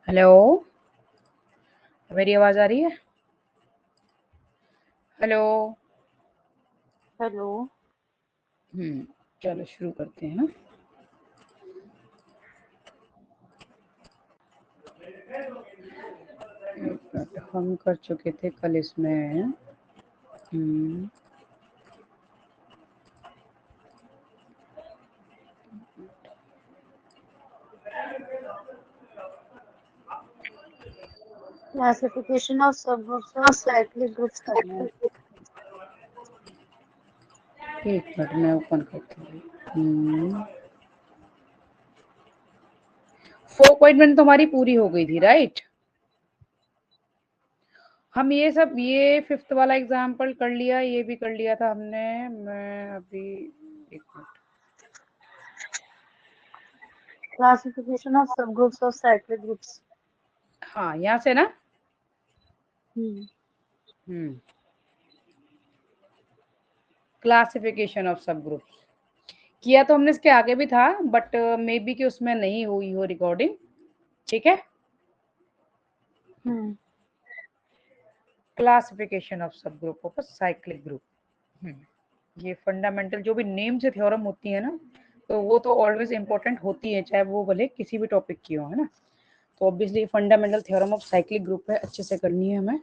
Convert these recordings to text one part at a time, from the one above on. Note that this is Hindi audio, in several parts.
हेलो, मेरी आवाज आ रही है? हेलो। हेलो। चलो शुरू करते हैं ना। हम कर चुके थे कल इसमें। Hmm, classification of subgroups of cyclic groups करना है। एक मिनट में ओपन करती हूँ। 4 पॉइंट तुम्हारी पूरी हो गई थी, राइट? हम ये फिफ्थ वाला एग्जाम्पल कर लिया, ये भी कर लिया था हमने। मैं अभी एक minute. Classification of subgroups of cyclic groups. हाँ, यहाँ से ना। Hmm classification of subgroups किया तो हमने इसके आगे भी था, बट मे बी कि उसमें नहीं हुई हो रिकॉर्डिंग। ठीक है। हम्म classification of subgroup of cyclic group. ये फंडामेंटल जो भी नेम से थ्योरम होती है ना, तो वो तो ऑलवेज इंपॉर्टेंट होती है, चाहे वो भले किसी भी टॉपिक की हो, है ना। तो obviously fundamental theorem of cyclic group है, अच्छे से करनी है हमें।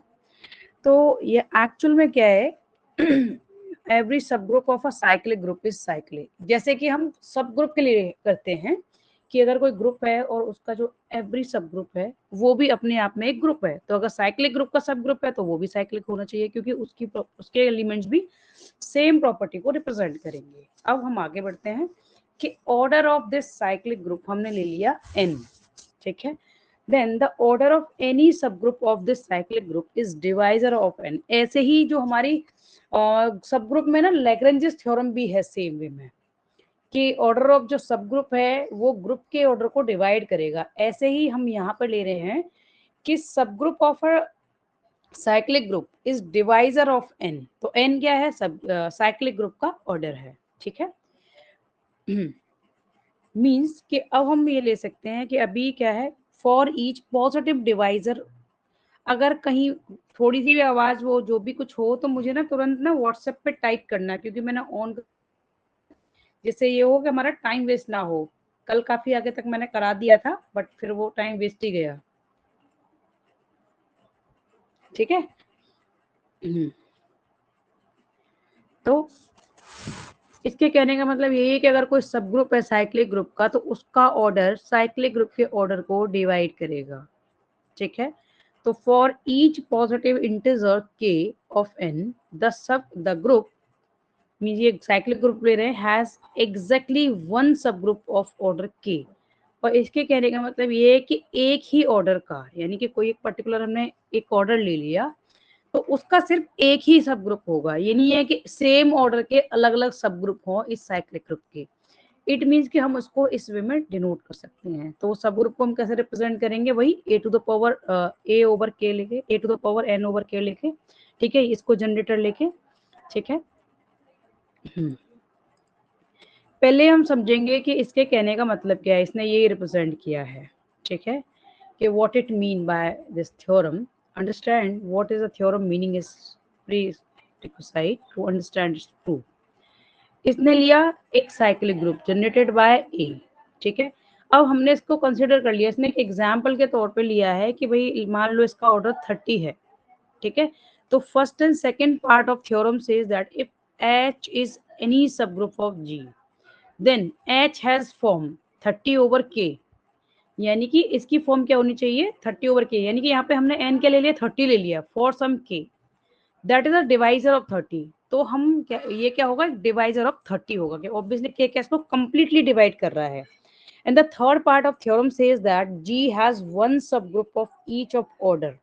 तो ये एक्चुअल में क्या है? Every subgroup of a cyclic group is cyclic. जैसे कि हम सब ग्रुप के लिए करते हैं कि अगर कोई ग्रुप है और उसका जो एवरी सब ग्रुप है वो भी अपने आप में एक ग्रुप है, तो अगर साइक्लिक ग्रुप का सब ग्रुप है तो वो भी साइक्लिक होना चाहिए, क्योंकि उसके एलिमेंट्स भी सेम प्रॉपर्टी को रिप्रेजेंट करेंगे। अब हम आगे बढ़ते हैं कि order of this cyclic group हमने ले लिया n। ठीक है। Then the order of any subgroup of this cyclic group is divisor of n। ऐसे ही जो हमारी सब ग्रुप में ना लैग्रेंजियस थ्योरम भी है सेम वे में, कि ऑर्डर ऑफ जो सब ग्रुप है वो ग्रुप के ऑर्डर को डिवाइड करेगा। ऐसे ही हम यहाँ पर ले रहे हैं कि सब group of a cyclic group is divisor of n। तो n क्या है? सब साइक्लिक ग्रुप का ऑर्डर है। ठीक है। मीन्स कि अब हम ये ले सकते हैं कि अभी क्या है, फॉर ईच पॉजिटिव डिवाइजर। अगर कहीं थोड़ी सी भी आवाज वो जो भी कुछ हो तो मुझे ना तुरंत ना व्हाट्सएप पे टाइप करना, क्योंकि मैंने ऑन, जिससे ये हो कि हमारा टाइम वेस्ट ना हो। कल काफी आगे तक मैंने करा दिया था, बट फिर वो टाइम वेस्ट ही गया। ठीक है। तो इसके कहने का मतलब यही है कि अगर कोई सब ग्रुप है साइक्लिक ग्रुप का, तो उसका ऑर्डर साइक्लिक ग्रुप के ऑर्डर को डिवाइड करेगा। ठीक है। तो फॉर ईच पॉजिटिव इंटीजर के of n the group, mean ये साइक्लिक ग्रुप ले रहे हैं, has exactly one subgroup of order के। और इसके कहने का मतलब ये है कि एक ही ऑर्डर का, यानी कि कोई एक पर्टिकुलर हमने एक ऑर्डर ले लिया तो उसका सिर्फ एक ही सब ग्रुप होगा। ये नहीं है कि सेम ऑर्डर के अलग अलग सब ग्रुप हो इस साइक्लिक ग्रुप के। इट मीन्स कि हम उसको इस वे में डिनोट कर सकते हैं। तो सब ग्रुप को हम कैसे रिप्रेजेंट करेंगे? वही a to the power a over k लेके, a to the power n over k लेके। ठीक है, इसको जनरेटर लेके। ठीक है। पहले हम समझेंगे कि इसके कहने का मतलब क्या है, इसने ये रिप्रेजेंट किया है। ठीक है, कि what it mean by this theorem. Understand what is a theorem meaning is prerequisite to understand its truth. इसने लिया एक cyclic group generated by a. ठीक है। अब हमने इसको कंसिडर कर लिया, इसने एक एग्जाम्पल के तौर पे लिया है कि भाई मान लो इसका ऑर्डर 30 है। ठीक है। तो first and second part of theorem says that if H is any subgroup of G, then H has form 30 over K। यानी कि इसकी फॉर्म क्या होनी चाहिए? 30 ओवर K। यानी कि यहाँ पे हमने n क्या ले लिया? 30 ले लिया for some K, that is a divisor of 30। तो हम क्या, ये क्या होगा? डिवाइजर ऑफ 30 होगा, कि ऑब्वियसली K क्या इसको कंप्लीटली डिवाइड कर रहा है। And the third part of theorem says that G has one subgroup of each of order.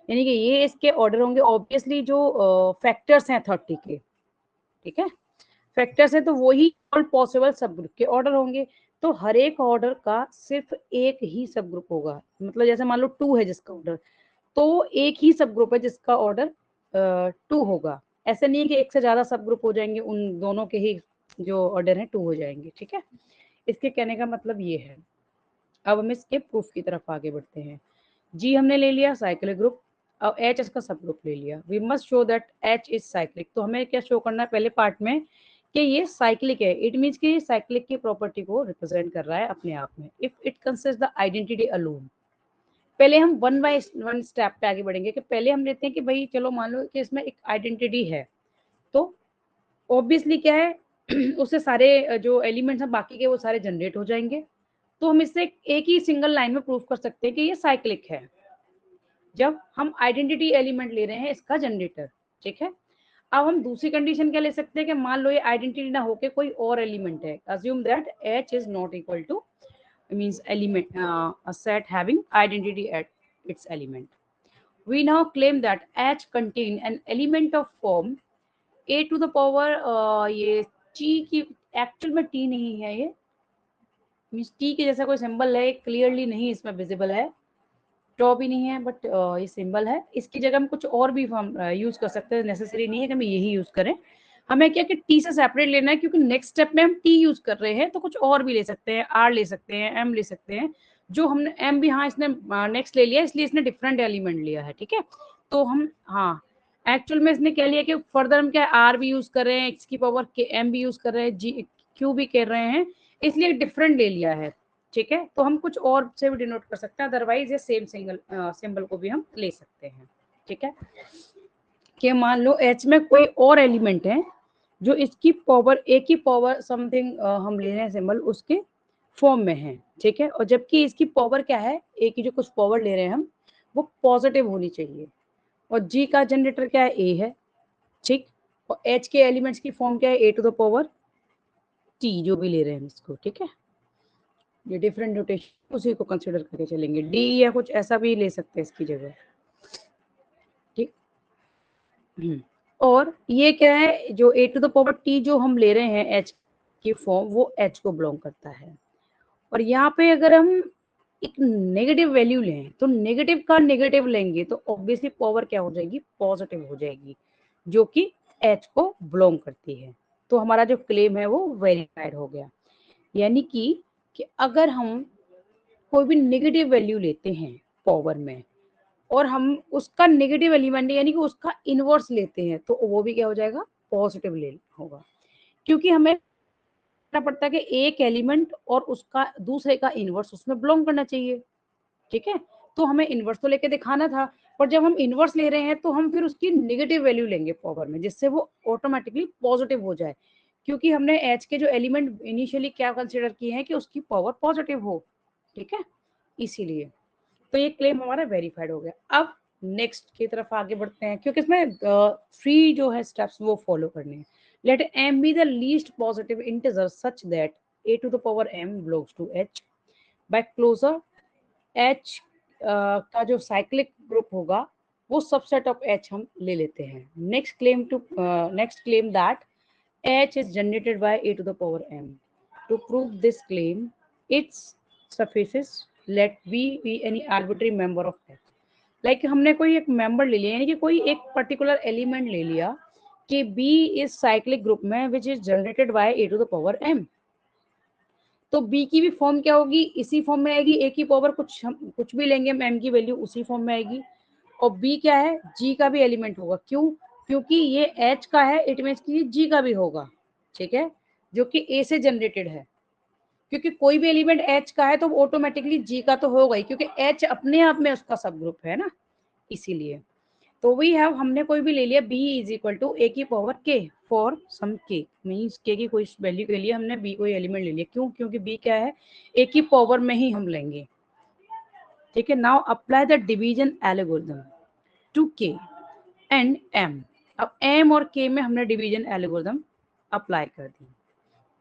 यानी कि ये इसके ऑर्डर होंगे ऑब्वियसली जो फैक्टर्स हैं 30 के। ठीक है, फैक्टर्स है तो वही ऑल पॉसिबल सब ग्रुप के ऑर्डर होंगे। तो हर एक ऑर्डर का सिर्फ एक ही सब ग्रुप होगा। मतलब जैसे मान लो 2 है जिसका ऑर्डर, तो एक ही सब ग्रुप है जिसका ऑर्डर 2 होगा। ऐसे नहीं है कि एक से ज्यादा सब ग्रुप हो जाएंगे, उन दोनों के ही जो ऑर्डर है 2 हो जाएंगे। ठीक है, इसके कहने का मतलब ये है। अब हम इसके प्रूफ की तरफ आगे बढ़ते हैं। जी हमने ले लिया साइक्लिक ग्रुप, और एच इसका सब ग्रुप ले लिया। We must show that H is cyclic. तो हमें क्या शो करना है पहले पार्ट में कि ये साइक्लिक है। इट मीन्स कि साइक्लिक की प्रॉपर्टी को रिप्रेजेंट कर रहा है अपने आप में। If it consist the identity alone, पहले हम वन बाय वन स्टेप पे आगे बढ़ेंगे कि पहले हम लेते हैं कि भाई चलो मान लो कि इसमें एक आइडेंटिटी है, तो ऑब्वियसली क्या है उससे सारे जो एलिमेंट्स हैं बाकी के वो सारे जनरेट हो जाएंगे। तो हम इससे एक ही सिंगल लाइन में प्रूव कर सकते हैं कि ये साइक्लिक है, जब हम आइडेंटिटी एलिमेंट ले रहे हैं इसका जनरेटर। ठीक है, अब हम दूसरी कंडीशन क्या ले सकते हैं कि मान लो ये आइडेंटिटी ना होके कोई और एलिमेंट है। Assume that H is not equal to means element a set having identity at its element. We now claim that H contain an element of form a to the power ये t की एक्चुअल में t नहीं है, ये मीन्स t के जैसा कोई सिंबल है, क्लियरली नहीं इसमें विजिबल है, टॉ भी नहीं है, बट ये सिंबल है। इसकी जगह हम कुछ और भी हम यूज कर सकते हैं, नेसेसरी नहीं है कि हम यही यूज करें। हमें क्या कि टी से सेपरेट लेना है, क्योंकि नेक्स्ट स्टेप में हम टी यूज कर रहे हैं, तो कुछ और भी ले सकते हैं, आर ले सकते हैं, एम ले सकते हैं। जो हमने एम भी, हाँ इसने नेक्स्ट ले लिया, इसलिए इसने डिफरेंट एलिमेंट लिया है। ठीक है, तो हम हाँ एक्चुअल में इसने क्या लिया कि फर्दर हम क्या आर भी यूज कर रहे हैं, एक्स की पावर के एम भी यूज कर रहे हैं, जी क्यू भी कर रहे हैं, इसलिए डिफरेंट ले लिया है। ठीक है, तो हम कुछ और से भी डिनोट कर सकते हैं, अदरवाइज ये सेम सिंबल को भी हम ले सकते हैं। ठीक है, कि मान लो एच में कोई और एलिमेंट है जो इसकी पावर ए की पावर समथिंग हम ले रहे हैं सिंबल उसके फॉर्म में है। ठीक है, और जबकि इसकी पावर क्या है, ए की जो कुछ पावर ले रहे हैं हम वो पॉजिटिव होनी चाहिए, और जी का जनरेटर क्या है, ए है। ठीक, और एच के एलिमेंट्स की फॉर्म क्या है, a to the power T, जो भी ले रहे हैं हम इसको। ठीक है, ये डिफरेंट नोटेशन उसी को कंसिडर करके चलेंगे, डी या कुछ ऐसा भी ले सकते हैं इसकी जगह। ठीक, और ये क्या है, जो ए टू द पावर टी जो हम ले रहे हैं एच की फॉर्म, वो एच को बिलोंग करता है। और यहाँ पे अगर हम एक नेगेटिव वैल्यू लें, तो नेगेटिव का नेगेटिव लेंगे तो ऑब्वियसली पावर क्या हो जाएगी, पॉजिटिव हो जाएगी, जो कि एच को बिलोंग करती है। तो हमारा जो क्लेम है वो वेरीफाइड हो गया। यानी कि अगर हम कोई भी नेगेटिव वैल्यू लेते हैं पावर में, और हम उसका नेगेटिव एलिमेंट यानी कि उसका इनवर्स लेते हैं, तो वो भी क्या हो जाएगा, पॉजिटिव ले होगा। क्योंकि हमें पड़ता है कि एक एलिमेंट और उसका दूसरे का इनवर्स उसमें बिलोंग करना चाहिए। ठीक है, तो हमें इनवर्स तो लेके दिखाना था, पर जब हम इनवर्स ले रहे हैं तो हम फिर उसकी नेगेटिव वैल्यू लेंगे पावर में, जिससे वो ऑटोमेटिकली पॉजिटिव हो जाए, क्योंकि हमने एच के जो एलिमेंट इनिशियली क्या कंसिडर किए हैं कि उसकी पावर पॉजिटिव हो। ठीक है, इसीलिए तो ये क्लेम हमारा वेरीफाइड हो गया। अब नेक्स्ट की तरफ आगे बढ़ते हैं, क्योंकि इसमें 3 जो है स्टेप्स वो फॉलो करने हैं। Let m be the least positive integer such that a to the power m belongs to h। by closure h का जो साइक्लिक ग्रुप होगा वो सबसेट ऑफ h हम ले लेते हैं। Next claim that h is generated by a to the power m। to prove this claim its suffices let b be any arbitrary member of h। Like हमने कोई एक मेंबर ले लिया, यानी कि कोई एक पर्टिकुलर एलिमेंट ले लिया कि b इज साइक्लिक ग्रुप में which is generated by a to the power m। तो b की भी फॉर्म क्या होगी, इसी फॉर्म में आएगी, a की पावर कुछ हम कुछ भी लेंगे m की वैल्यू उसी फॉर्म में आएगी। और b क्या है, g का भी एलिमेंट होगा। क्यों, क्योंकि ये h का है, इट मीन्स कि g का भी होगा। ठीक है, जो कि a से जनरेटेड है, क्योंकि कोई भी एलिमेंट h का है तो ऑटोमेटिकली g का तो होगा ही, क्योंकि h अपने आप में उसका सब ग्रुप है ना, इसीलिए। तो वी हैव, हमने कोई भी ले लिया b is equal to a की power k for some k, means k की कोई वैल्यू के लिए हमने b कोई एलिमेंट ले लिया। क्यों, क्योंकि b क्या है, a की पावर में ही हम लेंगे। ठीक है, now apply the division algorithm to k and m। अब m और k में हमने डिवीजन एल्गोरिथम अप्लाई कर दी।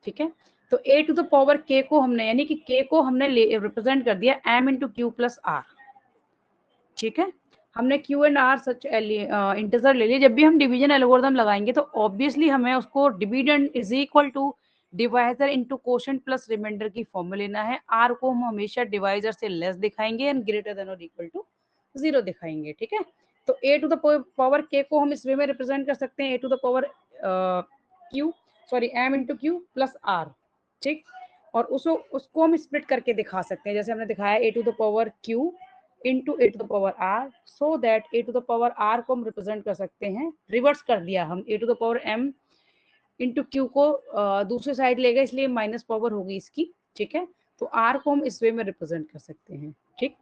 ठीक है, तो a to the power k को हमने, यानी कि k को हमने रिप्रेजेंट कर दिया m into q plus r। ठीक है, हमने q and r such integer ले लिए। जब भी हम डिवीजन एल्गोरिथम लगाएंगे तो ऑब्वियसली हमें उसको dividend is equal to divisor into quotient plus remainder की फॉर्म में लेना है। r को हम हमेशा डिवाइजर से लेस दिखाएंगे एंड ग्रेटर देन और इक्वल टू 0 दिखाएंगे। ठीक है, तो a to the power k को हम इस वे में रिप्रेजेंट कर सकते हैं, a to the power q sorry m into q plus r। ठीक, और उसको हम स्प्लिट करके दिखा सकते हैं, जैसे हमने दिखाया a to the power q into a to the power r, so that a to the power r को हम रिप्रेजेंट कर सकते हैं, रिवर्स कर दिया हम, a to the power m into q को दूसरी साइड ले गए, इसलिए माइनस पावर होगी इसकी, ठीक है। तो आर को हम इस वे में रिप्रेजेंट कर सकते हैं, ठीक।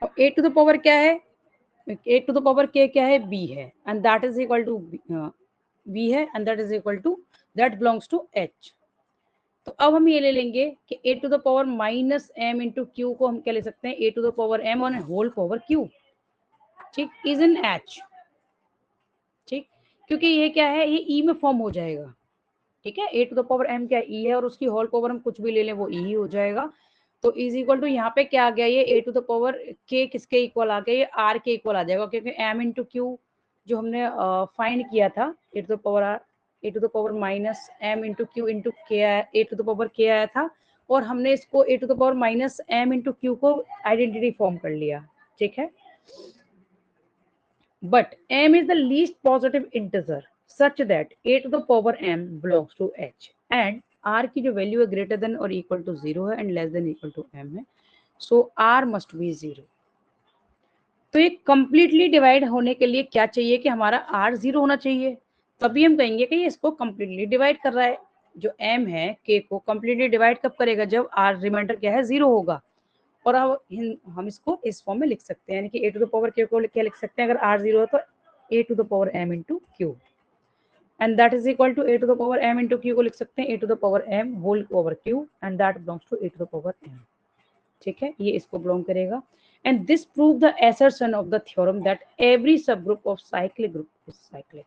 और ए टू द पावर क्या है, ए टू द पावर के क्या है, बी है, and that is equal to b है, and that is equal to, that belongs to H. तो अब हम ये ले लेंगे कि a to the power minus m into q को हम क्या ले सकते हैं, a to the power m on whole power q, ठीक, इज इन एच, ठीक, क्योंकि ये क्या है, ये ई में फॉर्म हो जाएगा, ठीक है। A to the power M क्या ई है, और उसकी होल पावर हम कुछ भी ले लें वो ई ही हो जाएगा। तो इज इक्वल टू यहाँ पे क्या आ गया, ये ए टू द पावर के किसके इक्वल आ गया, ये आर के इक्वल आ जाएगा, क्योंकि एम इंटू क्यू जो हमने फाइंड किया था, a to the power r, a to the power minus m into q into k, a to the power के आया था, और हमने इसको a to the power minus m into q को आइडेंटिटी फॉर्म कर लिया, ठीक है। But m is the least positive integer such that a to the power m belongs to h, and r की जो वैल्यू है ग्रेटर देन और इक्वल टू 0 है and less than equal to m है, सो r मस्ट बी 0। तो ये कंप्लीटली डिवाइड होने के लिए क्या चाहिए कि हमारा r 0 होना चाहिए, तभी हम कहेंगे कि ये इसको कंप्लीटली डिवाइड कर रहा है। जो m है k को कंप्लीटली डिवाइड कब करेगा, जब r रिमाइंडर क्या है 0 होगा। और अब हम इसको इस फॉर्म में लिख सकते हैं, यानी कि ए टू द पावर के को क्या लिख सकते हैं, अगर आर 0 है तो a to the power m into q, and that is equal to a to the power m into q को लिख सकते हैं a to the power m whole power q, and that belongs to a to the power m, ठीक है, ये इसको बिलोंग करेगा। And this prove the assertion of the theorem that every subgroup of cyclic group is cyclic,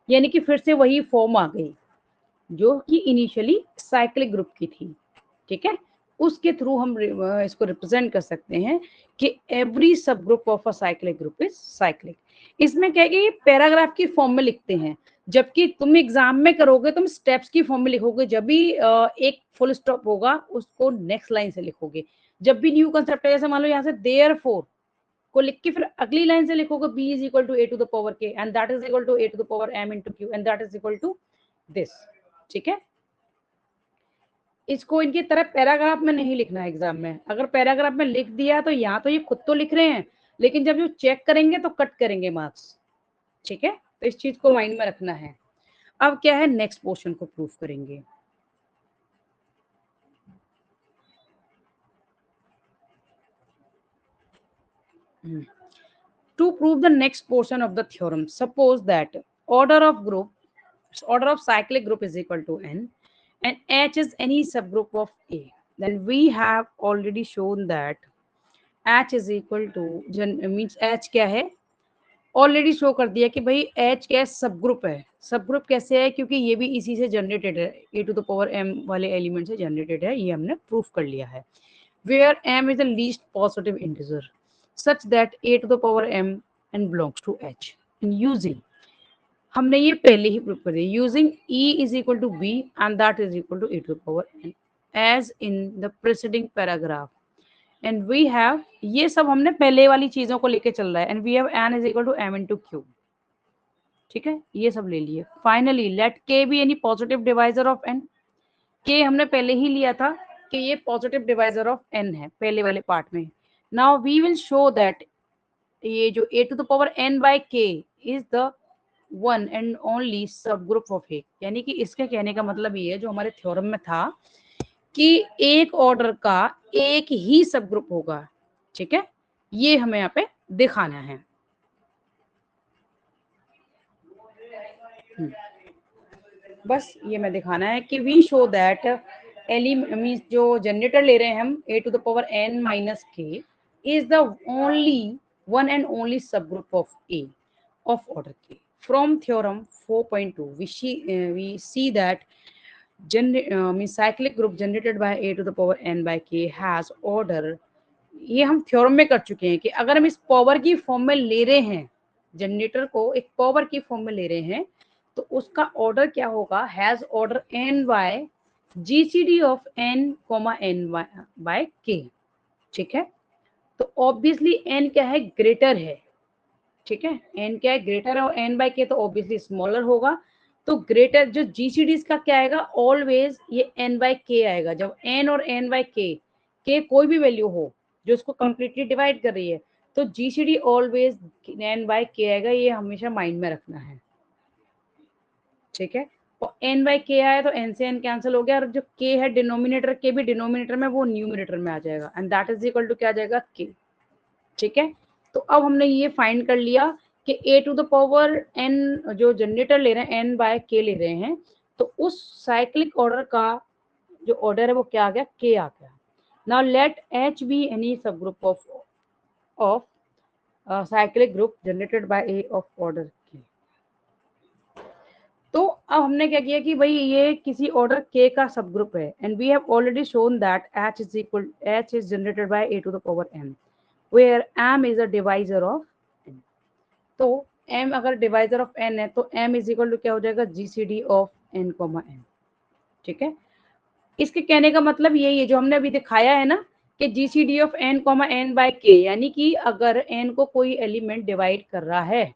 यानी कि फिर से वही फॉर्म आ गई जो कि इनिशियली साइक्लिक ग्रुप की थी, ठीक है। उसके थ्रू हम इसको रिप्रेजेंट कर सकते हैं कि every subgroup of a cyclic group is cyclic. इसमें क्या है कि ये पैराग्राफ की फॉर्म में लिखते हैं, जबकि तुम एग्जाम में करोगे तुम स्टेप्स की फॉर्म में लिखोगे, जब भी एक फुल स्टॉप होगा उसको नेक्स्ट लाइन से लिखोगे। जब भी न्यू कंसेप्ट है, जैसे मान लो यहाँ से देयरफॉर को लिख के फिर अगली लाइन से लिखोगे b is equal to a to the power k, and that is equal to a to the power m into q, and that is equal to this, ठीक है। इसको इनकी तरह पैराग्राफ में नहीं लिखना है एग्जाम में। अगर पैराग्राफ में लिख दिया तो यहाँ तो ये खुद तो लिख रहे हैं, लेकिन जब जो चेक करेंगे तो कट करेंगे मार्क्स, ठीक है। तो इस चीज को माइंड में रखना है। अब क्या है, नेक्स्ट पोर्शन को प्रूव करेंगे। To prove the next portion of the theorem, suppose that order of cyclic group is equal to n, and H is any subgroup of A. Then we have already shown that H is equal to means H क्या है, ऑलरेडी शो कर दिया कि भाई H क्या सब ग्रुप है। सब ग्रुप कैसे है, क्योंकि ये भी इसी से जनरेटेड है, a to the power m वाले एलिमेंट से जनरेटेड है, ये हमने प्रूफ कर लिया है। Where m is the least positive integer such that a to the power m and belongs to h, and using, हमने ये पहले ही प्रूफ कर दिया, using e is equal to b and that is equal to a to the power n as in the preceding paragraph, and we have, ये सब हमने पहले वाली चीजों को लेके चल रहा है, and we have n is equal to m into q, ठीक है, ये सब ले लिए। Finally let k be any positive divisor of n, k हमने पहले ही लिया था कि ये पॉजिटिव डिवाइजर ऑफ n है पहले वाले पार्ट में। Now we will show that ये जो a to the power n by k is the one and only subgroup of A, यानी कि इसके कहने का मतलब ये है जो हमारे थ्योरम में था कि एक ऑर्डर का एक ही सब ग्रुप होगा, ठीक है, ये हमें यहाँ पे दिखाना है। बस ये मैं दिखाना है कि वी शो दैट मींस जो जनरेटर ले रहे हैं हम a to the power n minus k is the only one and only subgroup of A of order k. From theorem 4.2 we see that cyclic group generated by a to the power n by k has order, ये हम थ्योरम में कर चुके हैं कि अगर हम इस पावर की फॉर्म में ले रहे हैं, जनरेटर को एक पावर की फॉर्म में ले रहे हैं, तो उसका ऑर्डर क्या होगा, has order n by GCD of n n by k, ठीक है। तो ऑब्वियसली n क्या है, ग्रेटर है, ठीक है, n क्या है, ग्रेटर है, और n बाय k तो ऑब्वियसली स्मॉलर होगा। तो ग्रेटर जो जीसीडी का क्या आएगा, ऑलवेज ये n बाय k आएगा। जब n और n बाय k कोई भी वैल्यू हो, जो उसको कंप्लीटली डिवाइड कर रही है। तो जीसीडी ऑलवेज n बाय के आएगा, ये हमेशा माइंड में रखना है, ठीक है। और n बाय के आया तो n से n कैंसिल हो गया, और जो k है डिनोमिनेटर के भी डिनोमिनेटर में, वो न्यूमिनेटर में आ जाएगा, and that is equal to क्या आ जाएगा, k, ठीक है। तो अब हमने ये फाइंड कर लिया कि a to the power n जो जनरेटर ले रहे हैं n बाय k ले रहे हैं, तो उस साइक्लिक ऑर्डर का जो ऑर्डर है वो क्या आ गया, k आ गया। Now let h be any subgroup of cyclic group generated by a of order k। तो अब हमने क्या किया कि भाई ये किसी ऑर्डर k का सब ग्रुप है, and we have already shown that h is generated by a to the power m, where m is a divisor of n। तो m अगर डिवाइजर ऑफ n है तो m इज इक्वल टू क्या हो जाएगा, GCD of n comma n, ठीक है। इसके कहने का मतलब यही है जो हमने अभी दिखाया है ना, कि GCD of n comma n by k, यानी कि अगर n को कोई एलिमेंट डिवाइड कर रहा है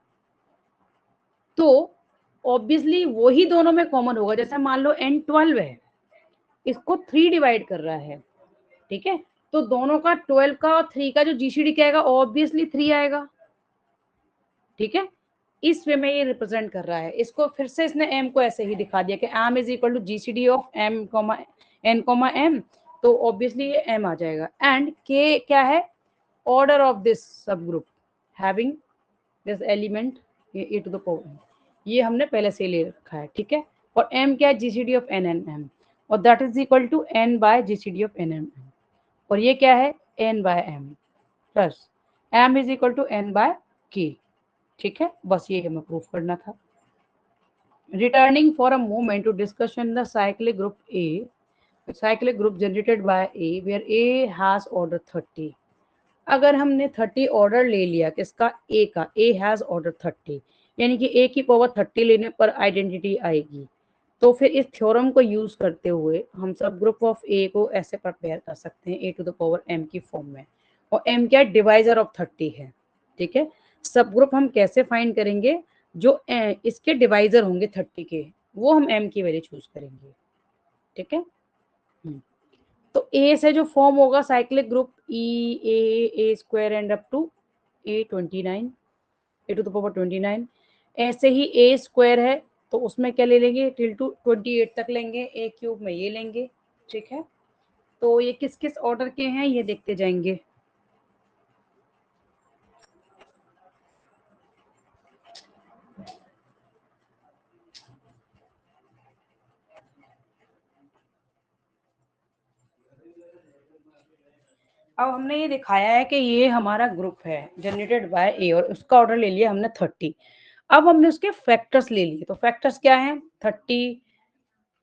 तो ऑब्वियसली वही दोनों में कॉमन होगा। जैसे मान लो n 12 है, इसको 3 डिवाइड कर रहा है, ठीक है, तो दोनों का 12 का और 3 का जो जीसीडी क्या आएगा, ऑब्वियसली 3 आएगा, ठीक है। इस वे में ये रिप्रेजेंट कर रहा है इसको। फिर से इसने m को ऐसे ही दिखा दिया कि m is equal to GCD of m comma n comma m, तो ऑब्वियसली ये m आ जाएगा। एंड k क्या है, order of this subgroup having this element e to the power, ये हमने पहले से ले रखा है, ठीक है। और m क्या है, GCD of n n m, और that is equal to n by GCD of n m, और ये क्या है, n by m plus m is equal to n by k, ठीक है। बस ये हमें प्रूफ करना था। Returning for a moment to discussion the cyclic group a, cyclic group generated by a where a has order 30। अगर हमने 30 ऑर्डर ले लिया किसका, ए का, ए हैज ऑर्डर 30, यानी कि ए की पावर 30 लेने पर आइडेंटिटी आएगी। तो फिर इस थ्योरम को यूज करते हुए हम सब ग्रुप ऑफ ए को ऐसे प्रिपेयर कर सकते हैं, a to the power m की फॉर्म में, और m क्या, डिवाइजर ऑफ 30 है, ठीक है। सब ग्रुप हम कैसे फाइंड करेंगे, जो इसके डिवाइजर होंगे 30 के, वो हम m की वैल्यू चूज करेंगे, ठीक है। तो ए से जो फॉर्म होगा cyclic group a square and up to A29, a to the power 29। ऐसे ही ए स्क्वायर है तो उसमें क्या ले लेंगे, टिल टू 28 तक लेंगे, ए क्यूब में ये लेंगे, ठीक है। तो ये किस किस ऑर्डर के हैं ये देखते जाएंगे। अब हमने ये दिखाया है कि ये हमारा ग्रुप है जनरेटेड बाय ए, और उसका ऑर्डर ले लिया हमने 30। अब हमने उसके फैक्टर्स ले लिए, तो फैक्टर्स क्या हैं, 30,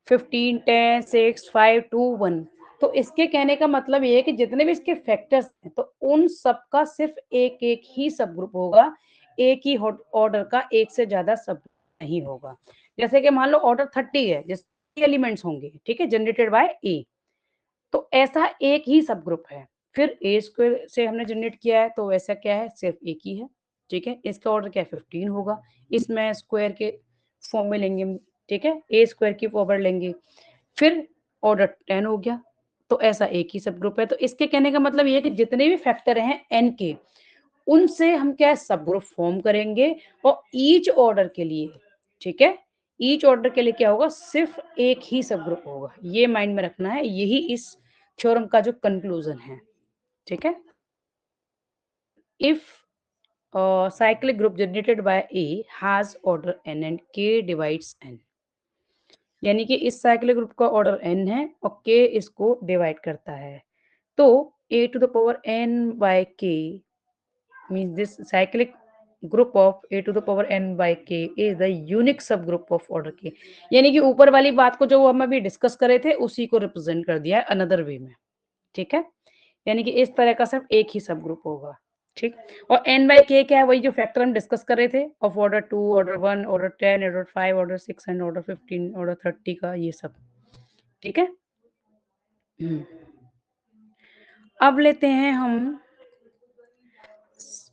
15, 10, 6, 5, 2, 1। तो इसके कहने का मतलब ये है कि जितने भी इसके फैक्टर्स हैं तो उन सब का सिर्फ एक एक ही सब ग्रुप होगा, एक ही ऑर्डर का एक से ज्यादा सब नहीं होगा। जैसे कि मान लो ऑर्डर 30 है, जिसके एलिमेंट्स होंगे, ठीक है, जनरेटेड बाय ए, तो ऐसा एक ही सब ग्रुप है। फिर ए स्क्वायर से हमने जनरेट किया है तो वैसा क्या है, सिर्फ एक ही है, ठीक है। इसका ऑर्डर क्या है, 15 होगा, इसमें स्क्वायर के फॉर्म में लेंगे, ठीक है, ए स्क्वायर की पावर लेंगे, फिर ऑर्डर 10 हो गया, तो ऐसा एक ही सब ग्रुप है। तो इसके कहने का मतलब ये है कि जितने भी फैक्टर हैं एन के, उनसे हम क्या है, सब ग्रुप फॉर्म करेंगे, और ईच ऑर्डर के लिए, ठीक है, ईच ऑर्डर के लिए क्या होगा, सिर्फ एक ही सब ग्रुप होगा। ये माइंड में रखना है, यही इस थ्योरम का जो कंक्लूजन है, ठीक है। If cyclic group generated by A has order n and k divides n, यानी कि इस साइक्लिक ग्रुप का ऑर्डर n है और k इसको डिवाइड करता है, तो a to the power n by k means this cyclic group of a to the power n by k is the unique subgroup of order k। यानी कि ऊपर वाली बात को जो हम अभी डिस्कस कर रहे थे उसी को रिप्रेजेंट कर दिया है अनदर वे में, ठीक है। यानी कि इस तरह का सिर्फ एक ही सब ग्रुप होगा, ठीक। और n बाई k क्या है, वही जो फैक्टर हम डिस्कस कर रहे थे, of order 2, order 1, order 10, order 5, order 6 and order 15, order 30 का ये सब, ठीक है। अब लेते हैं हम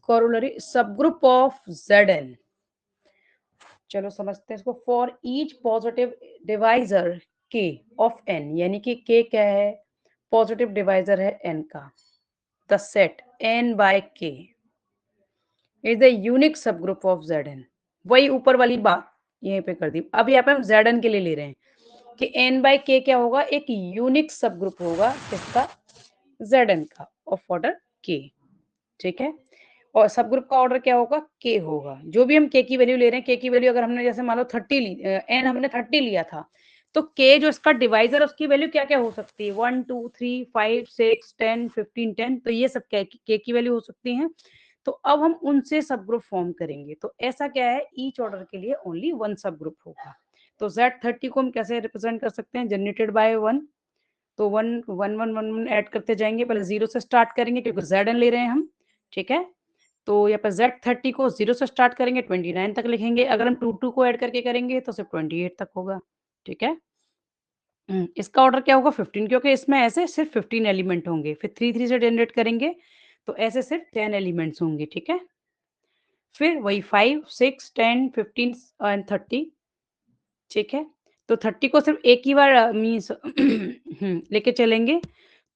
कॉरोलरी सब ग्रुप ऑफ Zn। चलो समझते हैं इसको। For each positive divisor k of n, यानी कि k क्या है, पॉजिटिव डिवाइजर है n का, the set n by k is the unique सब ग्रुप ऑफ Zn। वही ऊपर वाली बात यहीं पे कर दी। अब यहाँ पे हम Zn के लिए ले रहे हैं कि n by k क्या होगा, एक यूनिक सब ग्रुप होगा किसका, Zn का, ऑफ ऑर्डर k। ठीक है, और सब ग्रुप का ऑर्डर क्या होगा, k होगा। जो भी हम k की वैल्यू ले रहे हैं, k की वैल्यू अगर हमने जैसे मान लो 30 ली, n हमने 30 लिया था, तो k जो इसका डिवाइजर है उसकी वैल्यू क्या क्या हो सकती है, 1 2 3 5 6 10 15 10, तो ये सब k की वैल्यू हो सकती है। तो अब हम उनसे सब ग्रुप फॉर्म करेंगे। तो ऐसा क्या है, ईच ऑर्डर के लिए ओनली वन सब ग्रुप होगा। तो Z30 को हम कैसे रिप्रेजेंट कर सकते हैं, जनरेटेड बाय 1। तो 1 1 1 1 1 ऐड करते जाएंगे, पहले 0 से स्टार्ट करेंगे क्योंकि Zn ले रहे हैं हम। ठीक है, तो यहाँ पर Z30 को 0 से स्टार्ट करेंगे, 29 तक लिखेंगे। अगर हम 2 2 को ऐड करके करेंगे तो सिर्फ 28 तक होगा। ठीक है, इसका ऑर्डर क्या होगा, 15, क्योंकि इसमें ऐसे सिर्फ 15 एलिमेंट होंगे। फिर 3 3 से जनरेट करेंगे तो ऐसे सिर्फ 10 एलिमेंट्स होंगे। ठीक है, फिर वही 5 6 10 15 एंड 30। ठीक है, तो 30 को सिर्फ एक ही बार मीन्स लेके चलेंगे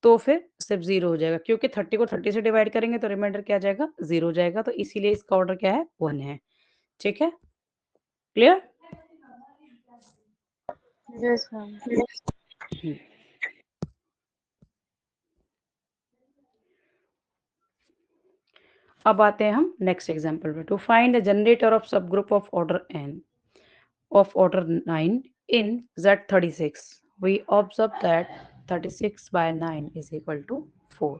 तो फिर सिर्फ 0 हो जाएगा, क्योंकि 30 को 30 से डिवाइड करेंगे तो रिमाइंडर क्या आ जाएगा, 0 हो जाएगा। तो इसीलिए इसका ऑर्डर क्या है, 1 है। ठीक है, क्लियर? Yes, ma'am. अब आते हैं हम नेक्स्ट एग्जांपल पे। To find the generator of subgroup of order n of order 9 in Z36, we observe that 36 by 9 is equal to 4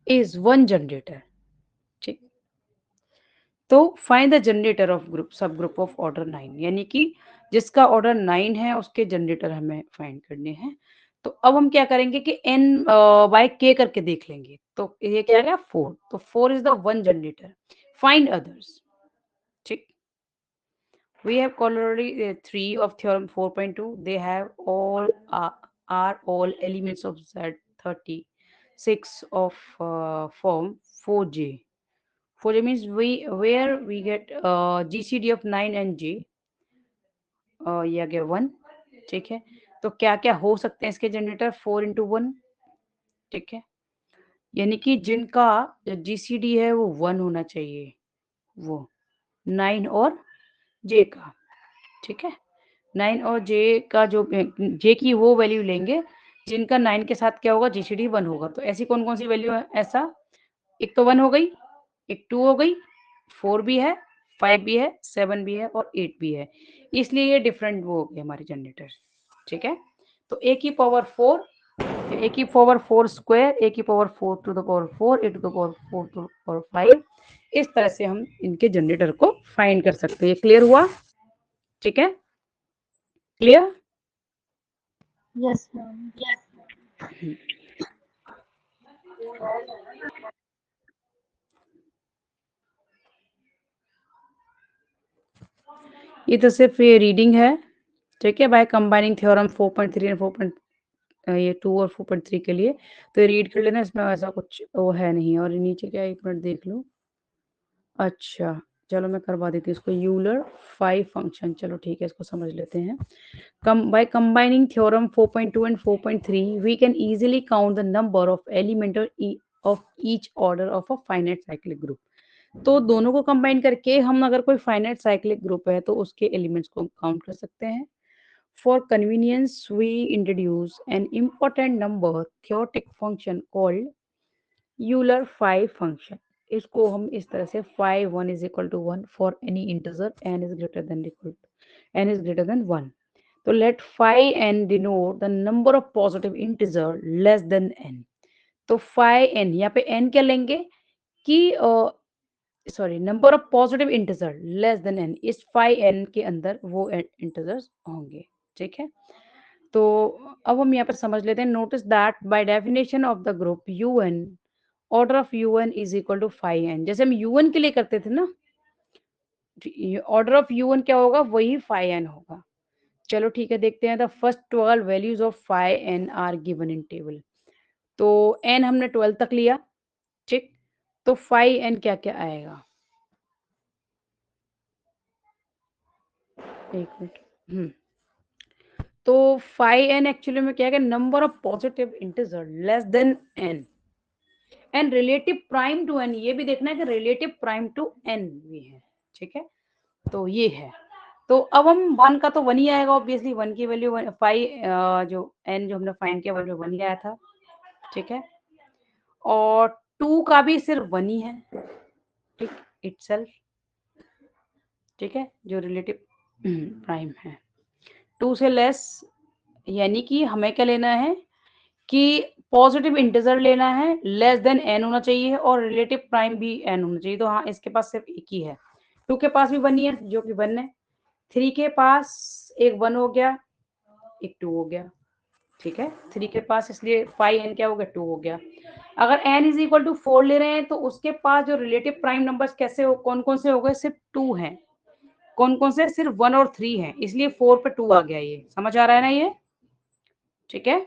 is one generator। ठीक, तो find the generator of group सब ग्रुप ऑफ ऑर्डर 9, यानी कि जिसका ऑर्डर 9 है उसके जनरेटर हमें फाइंड करने हैं। तो अब हम क्या करेंगे कि n बाय k करके देख लेंगे। तो ये क्या आ गया, 4। तो 4 is the one generator. Find others. ठीक, we have already 3 of theorem 4.2, they have all are all elements of Z36 of form 4j। 4j means we where we get GCD of 9 and j, ये आ गया 1। ठीक है, तो क्या क्या हो सकते हैं इसके जनरेटर, 4 into 1। ठीक है, यानी कि जिनका GCD है वो 1 होना चाहिए, वो 9 और j का। ठीक है, 9 और j का जो j की वो वैल्यू लेंगे जिनका 9 के साथ क्या होगा, GCD 1 होगा। तो ऐसी कौन कौन सी वैल्यू है, ऐसा एक तो 1 हो गई, एक 2 हो गई, 4 भी है, 5 भी है, 7 भी है और 8 भी है। इसलिए ये डिफरेंट वो हो गए हमारे जनरेटर। ठीक है, तो a की पावर 4, a की पावर 4 स्क्वायर, a की power 4 to the power 4, a to the power 4 to the power 5, इस तरह से हम इनके जनरेटर को फाइंड कर सकते हैं। क्लियर हुआ? ठीक है, क्लियर? Yes, ma'am. ये तो सिर्फ ये रीडिंग है। ठीक है, बाय कंबाइनिंग थ्योरम 4.3 एंड 4. ये 2 और 4.3 के लिए तो ये रीड कर लेना, इसमें ऐसा कुछ वो है नहीं। और नीचे क्या, एक मिनट देख लो। अच्छा, चलो मैं करवा देती हूँ इसको, यूलर 5 फंक्शन। चलो ठीक है, इसको समझ लेते हैं। By combining theorem 4.2 and 4.3, we can easily count the number of elements of each order of a finite cyclic group। तो दोनों को कंबाइन करके हम अगर कोई फाइनाइट साइक्लिक ग्रुप है तो उसके एलिमेंट्स को काउंट कर सकते हैं। For convenience we introduce an important number theoretic function called Euler 5 function. इसको हम इस तरह से 5 1 is equal to 1 for any integer n is greater than equal to n is greater than 1। तो let phi n denote the number of positive integer less than n। तो phi n, यहाँ पे n क्या लेंगे कि sorry, number of positive integer less than n, इस phi n के अंदर वो इंटीजर्स होंगे। ठीक है, तो अब हम यहाँ पर समझ लेते हैं। Notice that by definition of the group un, order of un is equal to phi n। जैसे हम un के लिए करते थे ना, ऑर्डर ऑफ un क्या होगा, वही phi n होगा। चलो ठीक है, देखते हैं। The first 12 values of phi n are given in table. तो n हमने 12 तक लिया। ठीक, तो phi n क्या क्या आएगा, एक मिनट। तो phi n एक्चुअली में क्या है, number of positive integer less than n। And relative prime to n, ये भी देखना है कि रिलेटिव प्राइम टू एन भी है, ठीक है। तो ये है, तो अब हम 1 का तो 1 ही आएगा ऑब्वियसली, 1 की वैल्यू 5 जो n जो हमने फाइंड किया वैल्यू 1 ही आया था, ठीक है। और 2 का भी सिर्फ 1 ही है, ठीक, इटसेल्फ, ठीक है, जो रिलेटिव प्राइम है। 2 से लेस यानी कि हमें क्या लेना है कि पॉजिटिव इंटीजर लेना है, लेस देन n होना चाहिए और रिलेटिव प्राइम भी n होना चाहिए। तो हाँ, इसके पास सिर्फ एक ही है, 2 के पास भी 1 ही है जो कि 1 है, 3 के पास एक 1 हो गया, एक 2 हो गया, ठीक है। 3 के पास इसलिए 5n क्या हो गया, 2 हो गया। अगर n इज इक्वल टू 4 ले रहे हैं तो उसके पास जो रिलेटिव प्राइम नंबर्स कैसे हो, कौन कौन से हो गए, सिर्फ 2 हैं। कौन कौन से, सिर्फ 1 और 3 हैं, इसलिए 4 पे 2 आ गया। ये समझ आ रहा है ना ये, ठीक है।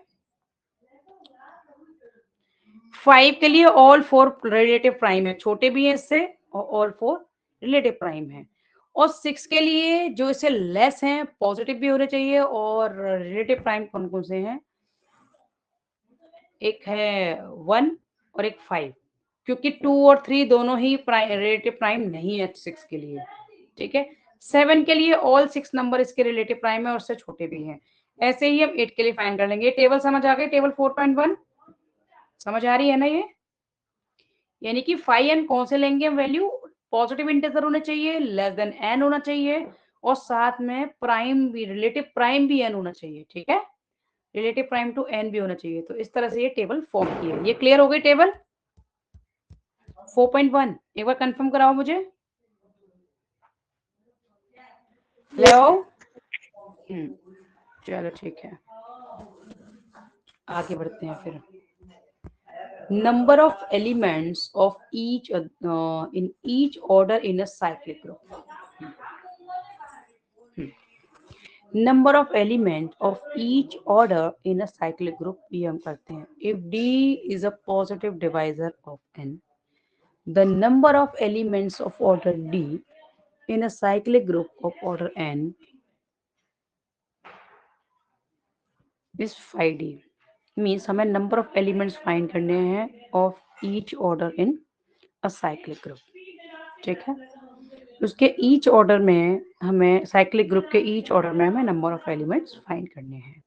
5 के लिए ऑल 4 रिलेटिव प्राइम है, छोटे भी है इससे, और ऑल 4 रिलेटिव प्राइम है। और 6 के लिए जो इससे लेस हैं, पॉजिटिव भी होने चाहिए, और रिलेटिव प्राइम कौन कौन से हैं, एक है 1 और एक 5, क्योंकि 2 और 3 दोनों ही रिलेटिव प्राइम नहीं है 6 के लिए, ठीक है। 7 के लिए ऑल 6 नंबर इसके रिलेटिव प्राइम है और उससे छोटे भी हैं। ऐसे ही हम 8 के लिए फाइंड कर लेंगे। टेबल समझ आ गई, टेबल 4.1 समझ आ रही है ना ये, यानी कि 5n कौन से लेंगे हम वैल्यू, पॉजिटिव इंटीजर होने चाहिए, लेस देन n होना चाहिए, और साथ में प्राइम भी, रिलेटिव प्राइम भी n होना चाहिए, ठीक है। रिलेटिव प्राइम टू n भी होना चाहिए। तो इस तरह से ये टेबल फॉर्म की है। ये क्लियर हो गई टेबल 4.1, एक बार कंफर्म कराओ मुझे। Yes, hello, ma'am. चलो ठीक है, आगे बढ़ते हैं फिर। Number of elements of each in each order in a cyclic group. Number of element of each order in a cyclic group ये हम करते हैं। If d is a positive divisor of n, the number of elements of order d in a cyclic group of order n is 5d। Means हमें नंबर ऑफ एलिमेंट्स फाइंड करने हैं of each order in a cyclic group, ठीक है। उसके ईच ऑर्डर में हमें, साइक्लिक ग्रुप के ईच ऑर्डर में हमें नंबर ऑफ एलिमेंट्स फाइंड करने हैं।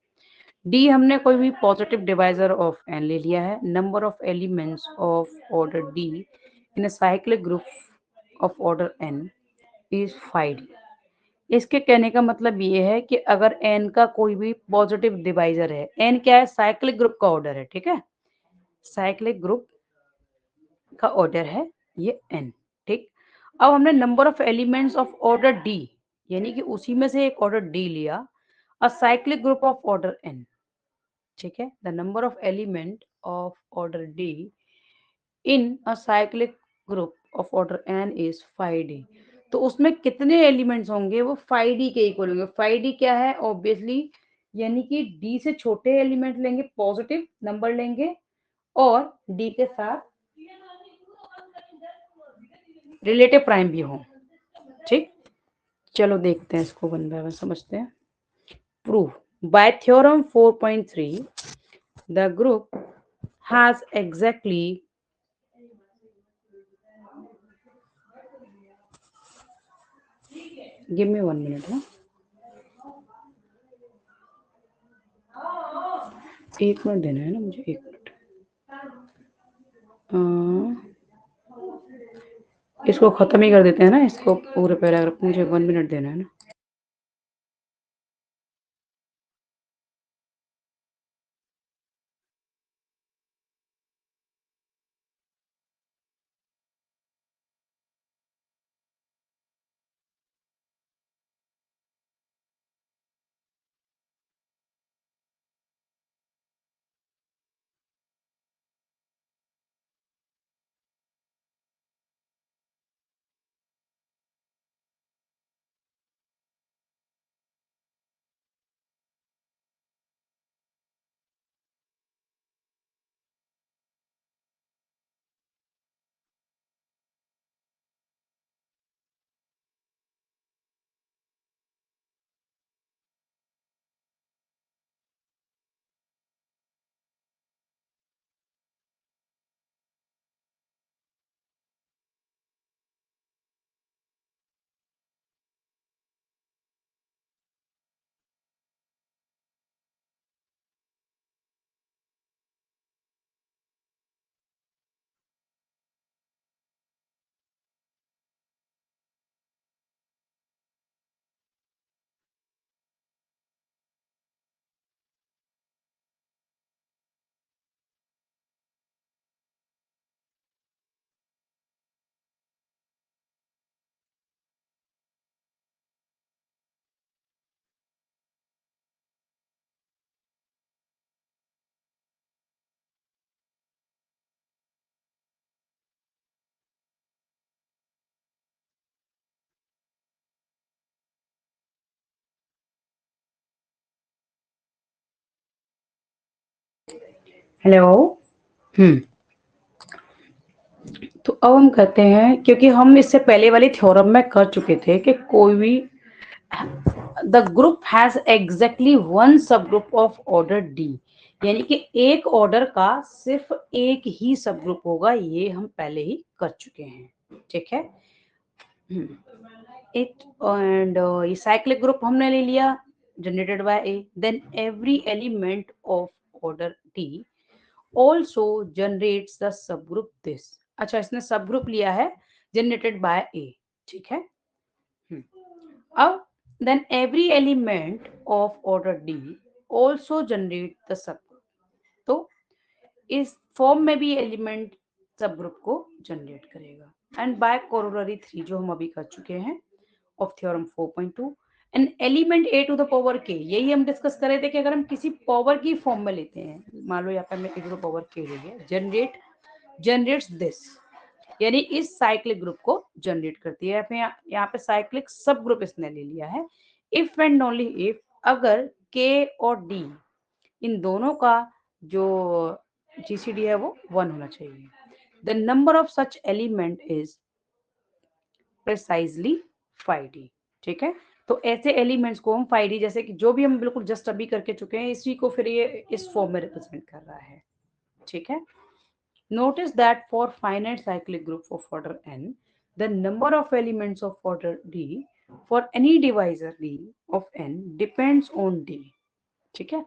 डी हमने कोई भी पॉजिटिव डिवाइजर ऑफ एन ले लिया है। Number of elements of order d in a cyclic group of order n is 5d। इसके कहने का मतलब ये है कि अगर n का कोई भी पॉजिटिव डिवाइजर है, n क्या है, साइक्लिक ग्रुप का ऑर्डर है, ठीक है, साइक्लिक ग्रुप का ऑर्डर है ये n, ठीक। अब हमने number of elements of order d, यानी कि उसी में से एक ऑर्डर d लिया, अ cyclic group of order n, ठीक है। The number of element of order d in a cyclic group of order n is 5d। तो उसमें कितने एलिमेंट्स होंगे, वो 5d के इक्वल होंगे। 5d क्या है ऑब्वियसली, यानी कि d से छोटे एलिमेंट लेंगे, पॉजिटिव नंबर लेंगे, और d के साथ रिलेटिव प्राइम भी हो, ठीक। चलो देखते हैं इसको वन बाय वन समझते हैं। Proof bye theorem 4.3 the group has exactly, give me 1 minute, हाँ, 1 मिनट देना है ना मुझे, 1 मिनट। इसको खत्म ही कर देते हैं ना, इसको पूरे पैराग्राफ, मुझे 1 मिनट देना है ना। हेलो। हम्म तो अब हम कहते हैं, क्योंकि हम इससे पहले वाली थ्योरम में कर चुके थे कि कोई भी the group has exactly one subgroup of order D, यानी कि एक ऑर्डर का सिर्फ एक ही सब ग्रुप होगा, ये हम पहले ही कर चुके हैं। ठीक है। इट एंड ये साइक्लिक ग्रुप हमने ले लिया generated by a, then every element of order d also generates the subgroup this। अच्छा, इसने सब ग्रुप लिया है जनरेटेड बाय ए। ठीक है। हम्म, अब then every element of order D also generate the subgroup। तो इस फॉर्म में भी एलिमेंट सब ग्रुप को जनरेट करेगा। एंड बाय कोरोलरी 3 जो हम अभी कर चुके हैं of theorem 4.2, an element a to the power k, यही हम डिस्कस कर रहे थे कि अगर हम किसी पावर की फॉर्म में लेते हैं, मान लो यहाँ पे हमने ए टू द पावर के लिए जनरेट्स दिस, यानी इस साइक्लिक ग्रुप को जनरेट करती है। यहाँ पे साइक्लिक सब ग्रुप इसने ले लिया है। इफ एंड ओनली इफ, अगर के और डी इन दोनों का जो जीसीडी है वो 1 होना चाहिए। The number of such element is precisely 5D। ठीक है। तो ऐसे एलिमेंट्स को हम 5D, जैसे कि जो भी हम बिल्कुल जस्ट अभी करके चुके हैं, इसी को फिर ये इस फॉर्म में रिप्रेजेंट कर रहा है। ठीक है। Notice that for finite cyclic group of order n, the number of elements of order d for any divisor d of n depends on d। ठीक है।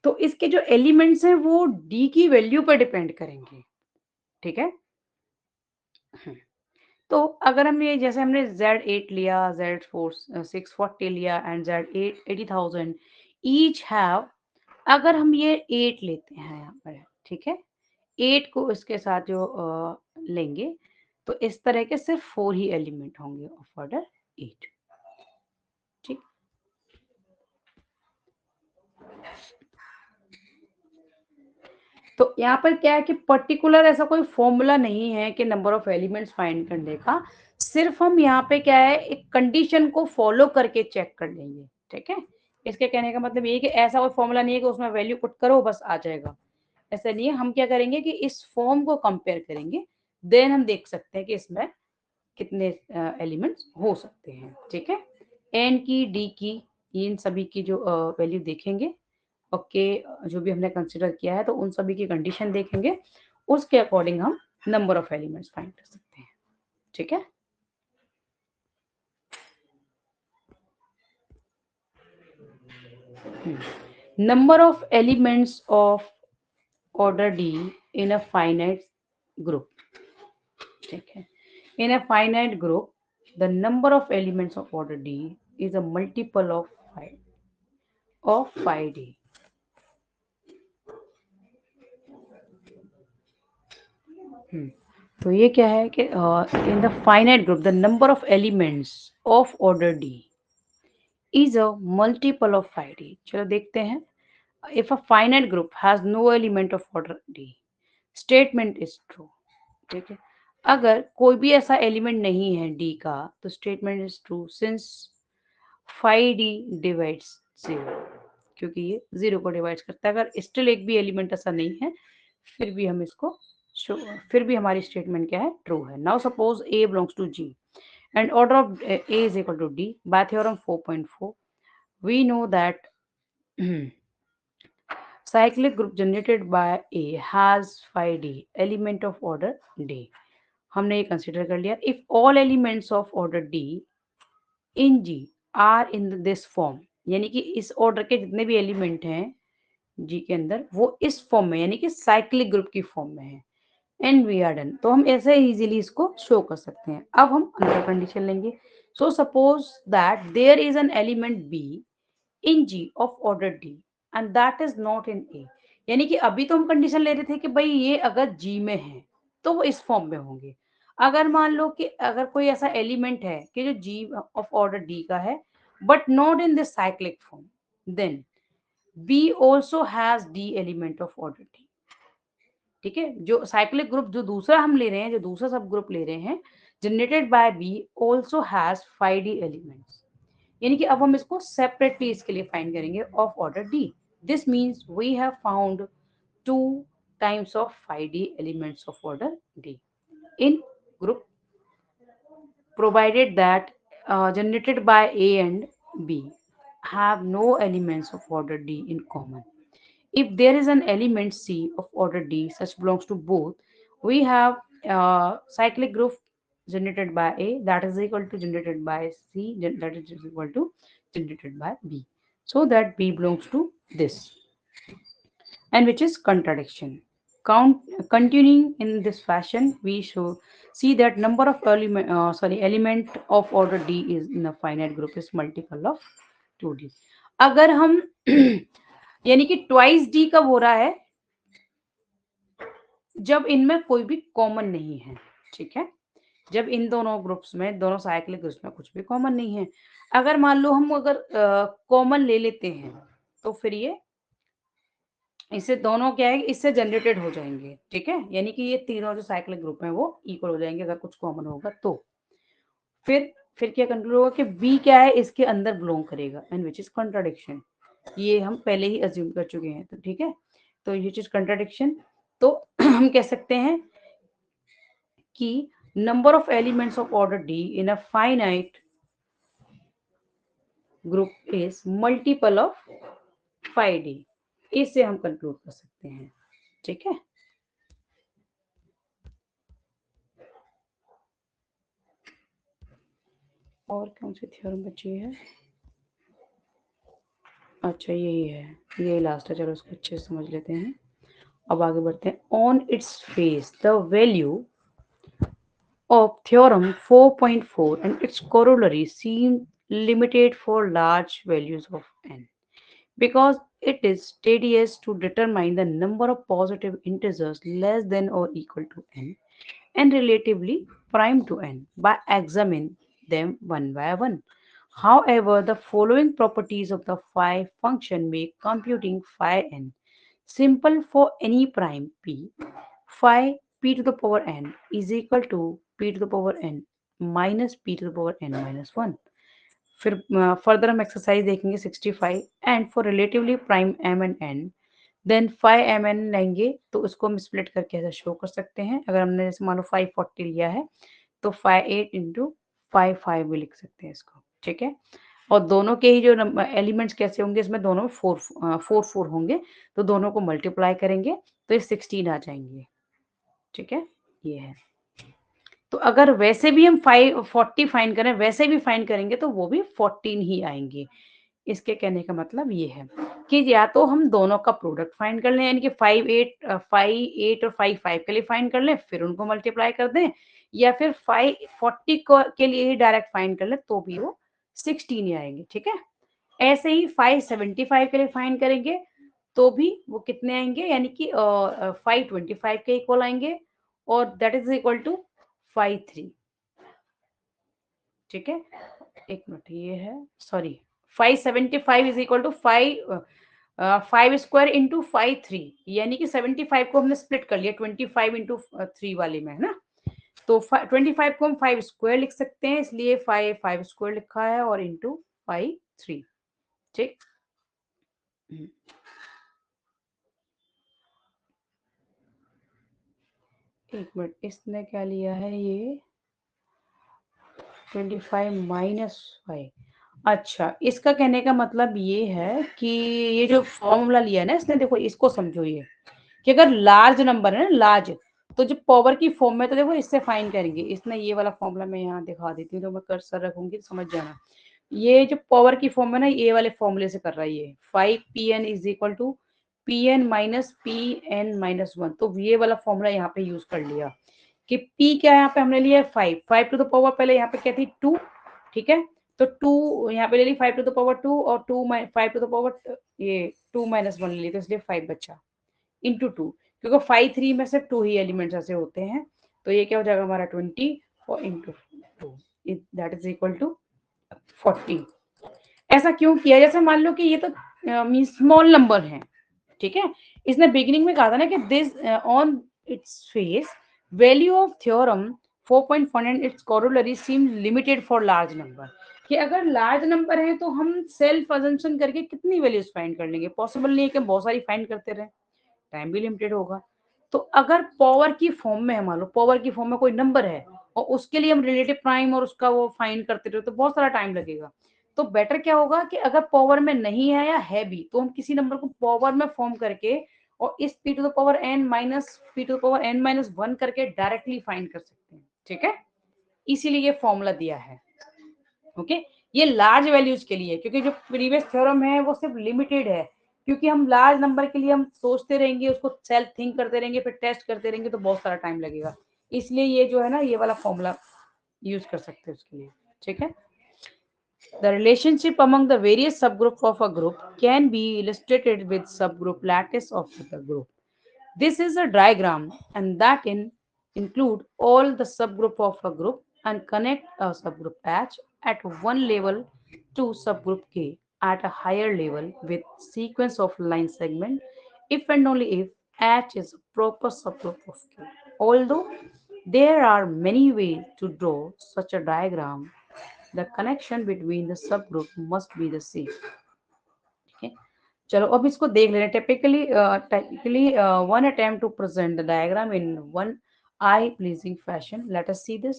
तो इसके जो एलिमेंट्स हैं वो d की वैल्यू पर डिपेंड करेंगे। ठीक है। तो अगर हम ये, जैसे हमने Z8 लिया, Z4 640 लिया एंड Z8 80,000 ईच हैव, अगर हम ये 8 लेते हैं यहाँ पर, ठीक है, 8 को इसके साथ जो लेंगे, तो इस तरह के सिर्फ 4 ही एलिमेंट होंगे ऑफ ऑर्डर 8। ठीक। तो यहाँ पर क्या है कि पर्टिकुलर ऐसा कोई फॉर्मूला नहीं है कि नंबर ऑफ एलिमेंट्स फाइंड करने का, सिर्फ हम यहाँ पे क्या है, एक कंडीशन को फॉलो करके चेक कर लेंगे। ठीक है। इसके कहने का मतलब ये है कि ऐसा कोई फॉर्मूला नहीं है कि उसमें वैल्यू पुट करो बस आ जाएगा, ऐसा नहीं है। हम क्या करेंगे कि इस फॉर्म को कंपेयर करेंगे, देन हम देख सकते हैं कि इसमें कितने एलिमेंट्स हो सकते हैं। ठीक है। एन की, डी की, इन सभी की जो वैल्यू देखेंगे, ओके, जो भी हमने कंसिडर किया है, तो उन सभी की कंडीशन देखेंगे, उसके अकॉर्डिंग हम नंबर ऑफ एलिमेंट्स फाइंड कर सकते हैं। ठीक है। Number of elements of order d in a finite group. ठीक है। In a finite group the number of elements of order d is a multiple of 5D। तो ये क्या है कि in the finite group the number of elements of order d is a multiple of 5D। चलो देखते हैं। If a finite group has no element of order d, statement is true. ठीक है। अगर कोई भी ऐसा एलिमेंट नहीं है डी का, तो statement is true since 5D divides 0, क्योंकि ये 0 को डिवाइड करता है। अगर स्टिल एक भी एलिमेंट ऐसा नहीं है, फिर भी हम इसको फिर भी हमारी स्टेटमेंट क्या है, ट्रू है। Now suppose a belongs to G and order of A is equal to D by theorem 4.4, we know that cyclic group generated by A has 5D element of order D। हमने ये कंसिडर कर लिया। If all elements of order D in G are in this form, यानी कि इस ऑर्डर के जितने भी एलिमेंट हैं G के अंदर, वो इस फॉर्म में, यानी कि साइक्लिक ग्रुप की फॉर्म में है, एंड वी आर डन। तो हम ऐसे इजीली इसको शो कर सकते हैं। अब हम अंदर कंडीशन लेंगे। So suppose that there is an element b in G of order d and that is not in A, यानी कि अभी तो हम कंडीशन ले रहे थे कि भाई ये अगर जी में है तो वो इस फॉर्म में होंगे। अगर मान लो कि अगर कोई ऐसा एलिमेंट है कि जो जी ऑफ ऑर्डर डी का है but not in this cyclic form, then b also has d element of order d. ठीक है। जो साइक्लिक ग्रुप जो दूसरा हम ले रहे हैं, जो दूसरा सब ग्रुप ले रहे हैं, generated by b also has 5D elements, यानी कि अब हम इसको सेपरेटली इसके लिए फाइंड करेंगे of order d. This means we have found two times of phi d elements of order d in group provided that generated by A and B have no elements of order d in common. If there is an element C of order d such belongs to both, we have cyclic group generated by A that is equal to generated by C that is equal to generated by B, so that B belongs to this, and which is contradiction. Continuing in this fashion, we show see that number of element of order d is in a finite group is multiple of 2d. अगर हम यानी कि ट्वाइस डी कब हो रहा है, जब इनमें कोई भी कॉमन नहीं है, ठीक है, जब इन दोनों ग्रुप्स में, दोनों साइक्लिक ग्रुप्स में कुछ भी कॉमन नहीं है। अगर मान लो हम अगर कॉमन ले लेते हैं तो फिर ये इससे दोनों क्या है, इससे जनरेटेड हो जाएंगे, ठीक है, यानी कि ये तीनों जो साइक्लिक ग्रुप हैं वो इक्वल हो जाएंगे अगर कुछ कॉमन होगा तो। फिर क्या कंक्लूड होगा कि बी क्या है, इसके अंदर बिलोंग करेगा, एंड विच इज कॉन्ट्राडिक्शन। ये हम पहले ही अज्यूम कर चुके हैं, तो ठीक है, तो ये चीज कॉन्ट्राडिक्शन। तो हम कह सकते हैं कि number of elements of order d in a finite group is multiple of phi d. इससे हम कंक्लूड कर सकते हैं, ठीक है। और कौन सी थ्योरम बची है? अच्छा यही है, ये लास्ट है, चलो इसको अच्छे से समझ लेते हैं। अब आगे बढ़ते हैं। On its face the value of theorem 4.4 and its corollary seem limited for large values of n because it is tedious to determine the number of positive integers less than or equal to n and relatively prime to n by examining them one by one. However, the following properties of the phi function make computing phi n simple for any prime p. Phi p to the power n is equal to p to the power n minus p to the power n minus 1. फिर फर्दर हम एक्सरसाइज देखेंगे 65 and for relatively prime m and n then five m n लेंगे तो उसको हम स्प्लिट करके ऐसा शो कर सकते हैं। अगर हमने जैसे मान लो 540 लिया है तो 58 इंटू 55 भी लिख सकते हैं इसको, ठीक है। और दोनों के ही जो एलिमेंट्स कैसे होंगे, इसमें दोनों में फोर होंगे, तो दोनों को मल्टीप्लाई करेंगे तो ये 16 आ जाएंगे, ठीक है, ये है। तो अगर वैसे भी हम 540 फाइंड करें, वैसे भी फाइंड करेंगे तो वो भी 14 ही आएंगे। इसके कहने का मतलब ये है कि या तो हम दोनों का प्रोडक्ट फाइंड कर लें, यानी कि 5 8 और 5 5 के लिए फाइंड कर लें, फिर उनको मल्टीप्लाई कर दें, या फिर 540 के लिए ही डायरेक्ट फाइंड कर लें तो भी वो 16 ही आएंगे, ठीक है। ऐसे ही 575 के लिए फाइंड करेंगे तो भी वो कितने आएंगे, यानी कि 525 के इक्वल आएंगे, और दैट इज इक्वल टू 53, ठीक है। एक मिनट, ये है sorry 575 is equal to 5 square into 53, यानी कि 75 को हमने स्प्लिट कर लिया 25 इंटू 3 वाले में, है ना। तो 25 को हम 5 स्क्वायर लिख सकते हैं, इसलिए 5 स्क्वायर लिखा है और इंटू 5 3, ठीक। एक मिनट, इसने क्या लिया है, ये 25 माइनस 5। अच्छा, इसका कहने का मतलब ये है कि ये जो फॉर्मूला लिया है ना इसने, देखो इसको समझो, ये कि अगर लार्ज नंबर है ना, लार्ज, तो जो पावर की फॉर्म में, तो देखो इससे फाइंड करेंगे। इसने ये वाला फॉर्मूला मैं यहाँ दिखा देती हूँ, तो मैं कर्सर रखूंगी, समझ जाना। ये जो पावर की फॉर्म है ना, ये वाले फॉर्मूले से कर रहा है ये 5pn is equal to pn minus pn minus 1। तो ये वाला फॉर्मूला यहाँ पे यूज कर लिया कि p क्या यहाँ पे हमने लिया 5 टू द पावर, पहले यहाँ पे क्या थी 2, ठीक है, तो 2 यहाँ पे ले ली 5 टू द पावर 2, और 5 टू द पावर ये 2 माइनस 1 ले ली, तो इसलिए 5 बचा इंटू 2, क्योंकि 5 3 में से 2 ही एलिमेंट्स ऐसे होते हैं, तो ये क्या हो जाएगा हमारा 20 और into 2 that is equal to 40। ऐसा क्यों किया, जैसे मान लो कि ये तो मीन स्मॉल नंबर है, ठीक है। इसने बिगिनिंग में कहा था ना कि this on its face value of theorem 4.1 and its corollary seem limited for large number, कि अगर लार्ज नंबर है तो हम सेल्फ अजम्पशन करके कितनी वैल्यूज फाइंड कर लेंगे, पॉसिबल नहीं है कि हम बहुत सारी फाइंड करते रहे, टाइम भी लिमिटेड होगा। तो अगर पावर की फॉर्म में है, मान लो पावर की फॉर्म में कोई नंबर है और उसके लिए हम रिलेटिव प्राइम और उसका वो फाइंड करते रहे तो बहुत सारा टाइम लगेगा। तो बेटर क्या होगा कि अगर पावर में नहीं है या है भी तो हम किसी नंबर को पावर में फॉर्म करके और इस p to the power n minus p to the power n minus 1 करके डायरेक्टली फाइंड कर सकते हैं। ठीक है, इसीलिए ये फॉर्मूला दिया है। ओके, ये लार्ज वैल्यूज के लिए, क्योंकि जो प्रीवियस थ्योरम है वो सिर्फ लिमिटेड है, क्योंकि हम लार्ज नंबर के लिए हम सोचते रहेंगे, उसको सेल्फ थिंक करते रहेंगे, फिर टेस्ट करते रहेंगे तो बहुत सारा टाइम लगेगा। इसलिए ये जो है ना, ये वाला फॉर्मूला यूज कर सकते हैं उसके लिए। ठीक है, the relationship among the various subgroup of a group can be illustrated with subgroup lattice of the group. This is a diagram and that include all the subgroup of a group and connect a subgroup H at one level to subgroup K at a higher level with sequence of line segment if and only if H is a proper subgroup of K. Although there are many ways to draw such a diagram, the connection between the subgroup must be the same. Okay. चलो अब इसको देख ले रहे हैं। Typically one attempt to present the diagram in one eye pleasing fashion. Let us see this.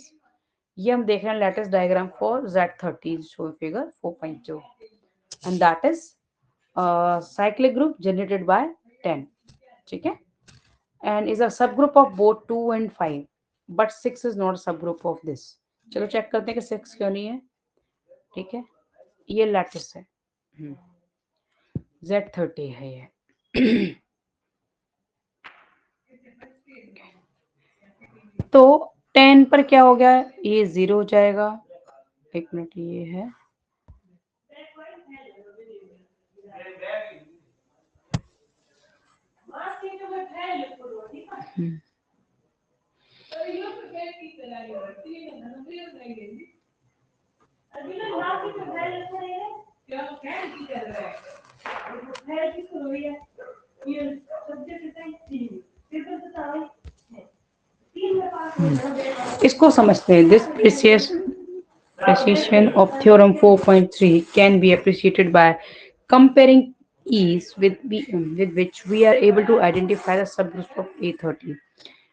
ये हम देख रहे हैं latest diagram for Z30 show figure 4.2 and that is cyclic group generated by 10. ठीक है, and is a subgroup of both 2 and 5 but 6 is not a subgroup of this. चलो चेक करते हैं कि 6 क्यों नहीं है। ठीक है, ये लैटिस है, Z30 है ये। तो 10 पर क्या हो गया, ये 0 हो जाएगा। एक मिनट, ये है इसको समझते हैं। This precision of theorem 4.3 can be appreciated by comparing ease with which we are able to identify the subgroup of A30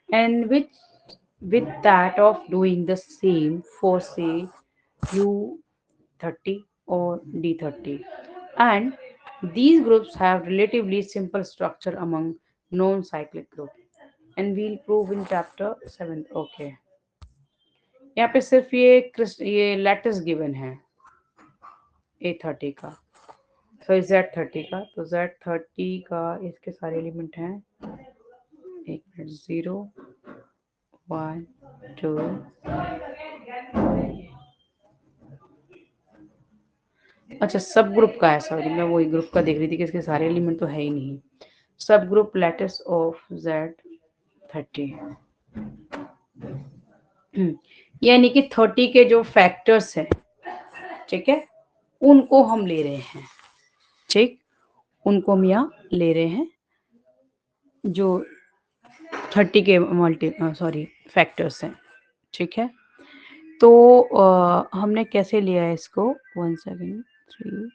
and with that of doing the same for say U30 or D30. And these groups have relatively simple structure among non-cyclic groups. And we'll prove in chapter 7. Okay. यहाँ पे सिर्फ ये लैटिस गिवन है A30 का, सॉरी Z30 का। तो Z30 का इसके सारे एलिमेंट हैं, एक मिनट, 0 1 2। अच्छा, सब ग्रुप का है, सॉरी मैं वही ग्रुप का देख रही थी कि इसके सारे एलिमेंट तो है ही नहीं। सब ग्रुप लैटिस ऑफ Z30 यानी कि 30 के जो फैक्टर्स हैं, ठीक है, उनको हम ले रहे हैं। ठीक, उनको हम यहाँ ले रहे हैं जो 30 के फैक्टर्स हैं। ठीक है, तो हमने कैसे लिया है इसको, 1 सेकेंड 3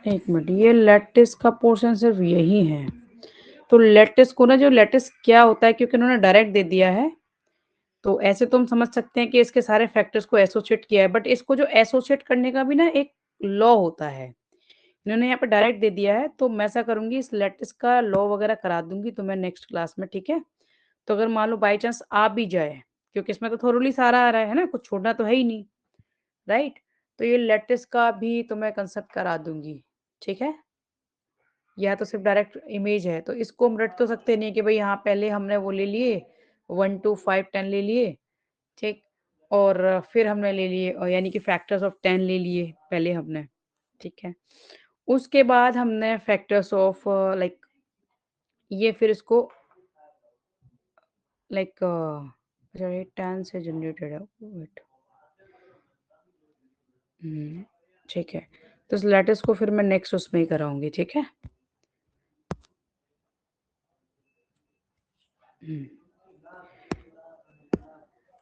एक मिनट, ये लैटिस का पोर्शन सिर्फ यही है। तो लैटिस को ना, जो लैटिस क्या होता है, क्योंकि उन्होंने डायरेक्ट दे दिया है, तो ऐसे तो हम समझ सकते हैं कि इसके सारे फैक्टर्स को एसोसिएट किया है, बट इसको जो एसोसिएट करने का भी ना एक लॉ होता है। इन्होंने यहाँ पे डायरेक्ट दे दिया है, तो मैं ऐसा करूंगी, इस लैटिस का लॉ वगैरह करा दूंगी तो मैं नेक्स्ट क्लास में। ठीक है, तो अगर मान लो बाई चांस आ भी जाए, क्योंकि इसमें तो थोरली सारा आ रहा है ना, कुछ छोड़ना तो है ही नहीं, राइट। तो ये लैटिस का भी तो मैं कंसेप्ट करा दूंगी। ठीक है, या तो सिर्फ डायरेक्ट इमेज है, तो इसको हम रट तो सकते नहीं कि भाई यहाँ पहले हमने वो ले लिए 1 2 5 10 ले लिए, ठीक, और फिर हमने ले लिए यानी कि फैक्टर्स ऑफ 10 ले लिए पहले हमने, ठीक है। उसके बाद हमने फैक्टर्स ऑफ लाइक ये फिर इसको लाइक 10 से जनरेटेड है, वेट, ठीक है। तो इस लैटिस को फिर मैं नेक्स्ट उसमें ही कराऊंगी, ठीक है।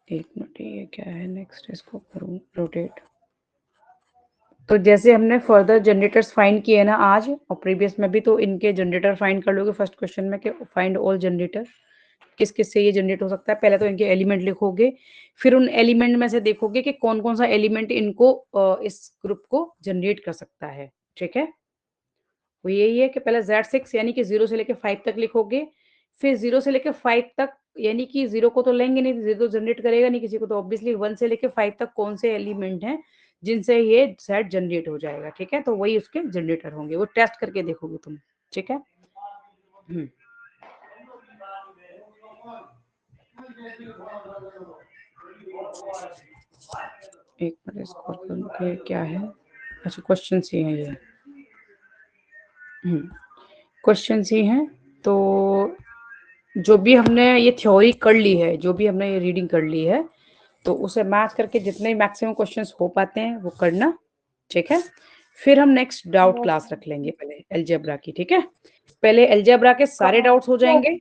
एक मिनट, ये क्या है, नेक्स्ट इसको करूँ रोटेट। तो जैसे हमने फर्दर जनरेटर्स फाइंड किए ना आज और प्रीवियस में भी, तो इनके जनरेटर फाइंड कर लोगे फर्स्ट क्वेश्चन में कि फाइंड ऑल जनरेटर, किस किस से ये जनरेट हो सकता है। पहले तो इनके एलिमेंट लिखोगे, फिर उन एलिमेंट में से देखोगे कि कौन कौन सा एलिमेंट इनको इस ग्रुप को जनरेट कर सकता है, ठीक है। वो यही है कि पहले Z6 यानी कि 0 से लेके 5 तक लिखोगे, फिर 0 से लेके 5 तक यानी कि 0 को तो लेंगे नहीं, 0 तो जनरेट करेगा नहीं किसी को, तो ऑब्वियसली 1 से लेके 5 तक कौन से एलिमेंट हैं जिनसे ये सेट जनरेट हो जाएगा, ठीक है। तो वही उसके जनरेटर होंगे, वो टेस्ट करके देखोगे तुम, ठीक है। एक मिनट इसको करूँ क्या है, अच्छा क्वेश्चन ही है ये, क्वेश्चन ही हैं। तो जो भी हमने ये थ्योरी कर ली है, जो भी हमने ये रीडिंग कर ली है, तो उसे मैच करके जितने मैक्सिमम क्वेश्चंस हो पाते हैं वो करना, ठीक है। फिर हम नेक्स्ट डाउट क्लास रख लेंगे पहले अलजेब्रा की, ठीक है। पहले अलजेब्रा के सारे डाउट्स हो जाएंगे,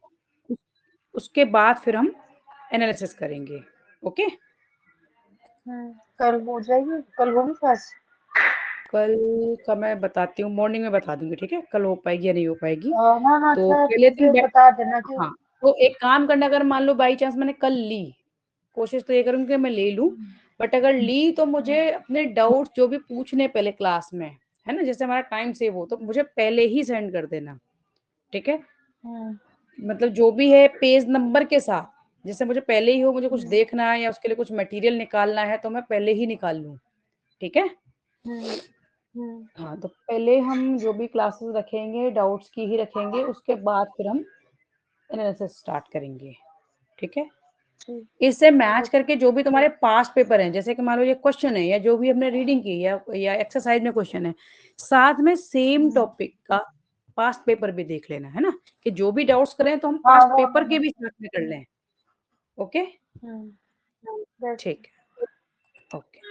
उसके बाद फिर हम एनालिसिस करेंगे, ओके। कल हो जाएगी, कल होगी क्लास? कल का मैं बताती हूँ, मॉर्निंग में बता दूंगी, ठीक है, कल हो पाएगी या नहीं हो पाएगी। ना ना, तो अच्छा पहले दिन मुझे बता देना कि हाँ, तो एक काम करना, अगर मान लो बाई चांस मैंने कल ली, कोशिश तो ये करूंगी कि मैं ले लूं, बट अगर ली तो मुझे अपने डाउट जो भी पूछने पहले क्लास में, है ना, जैसे हमारा टाइम सेव हो, तो मुझे पहले ही सेंड कर देना, ठीक है। मतलब जो भी है पेज नंबर के साथ, जैसे मुझे पहले ही हो, मुझे कुछ देखना है या उसके लिए कुछ मटेरियल निकालना है तो मैं पहले ही निकाल लूं, ठीक है। हाँ, तो पहले हम जो भी क्लासेस रखेंगे डाउट्स की ही रखेंगे, उसके बाद फिर हम एनालिसिस स्टार्ट करेंगे, ठीक है। इससे मैच करके जो भी तुम्हारे पास्ट पेपर हैं, जैसे कि मान लो ये क्वेश्चन है या जो भी हमने रीडिंग की या एक्सरसाइज में क्वेश्चन है, साथ में सेम टॉपिक का पास्ट पेपर भी देख लेना, है ना, कि जो भी डाउट्स करें तो हम पास्ट पेपर के भी साथ में कर लें, ओके, ठीक है, ओके।